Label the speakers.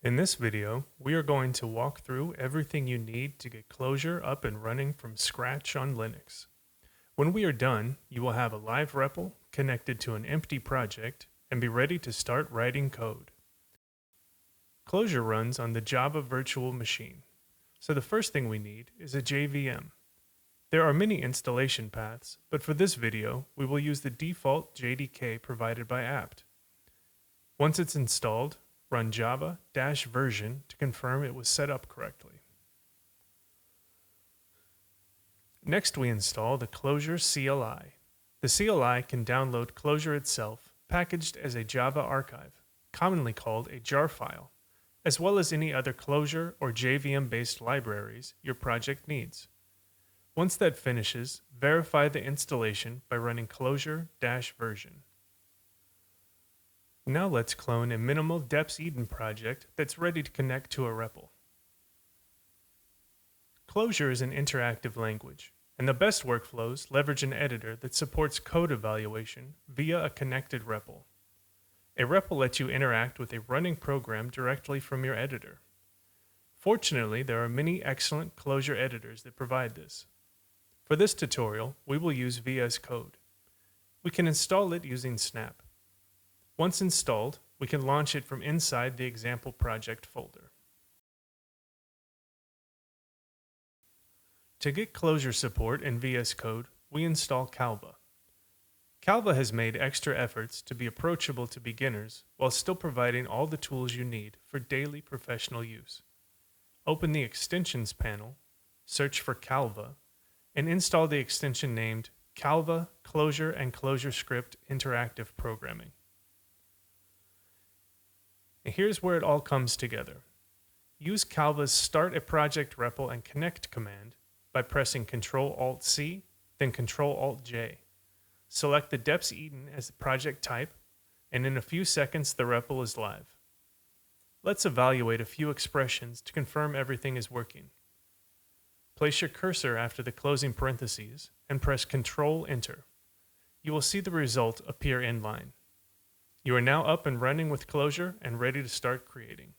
Speaker 1: In this video, we are going to walk through everything you need to get Clojure up and running from scratch on Linux. When we are done, you will have a live REPL connected to an empty project and be ready to start writing code. Clojure runs on the Java virtual machine, so the first thing we need is a JVM. There are many installation paths, but for this video, we will use the default-jdk provided by apt. Once it's installed, run java-version to confirm it was set up correctly. Next, we install the Clojure CLI. The CLI can download Clojure itself, packaged as a Java archive, commonly called a jar file, as well as any other Clojure or JVM-based libraries your project needs. Once that finishes, verify the installation by running Clojure-version. Now let's clone a minimal deps-eden project that's ready to connect to a REPL. Clojure is an interactive language, and the best workflows leverage an editor that supports code evaluation via a connected REPL. A REPL lets you interact with a running program directly from your editor. Fortunately, there are many excellent Clojure editors that provide this. For this tutorial, we will use VSCode. We can install it using snap. Once installed, we can launch it from inside the example project folder. To get Clojure support in VSCode, we install Calva. Calva has made extra efforts to be approachable to beginners while still providing all the tools you need for daily professional use. Open the Extensions panel, search for Calva, and install the extension named Calva, Clojure, and ClojureScript Interactive Programming. And here's where it all comes together. Use Calva's Start a Project REPL and Connect command by pressing Ctrl-Alt-C, then Ctrl-Alt-J. Select the deps-eden as the project type, and in a few seconds the REPL is live. Let's evaluate a few expressions to confirm everything is working. Place your cursor after the closing parentheses and press Ctrl-Enter. You will see the result appear in line. You are now up and running with Clojure and ready to start creating.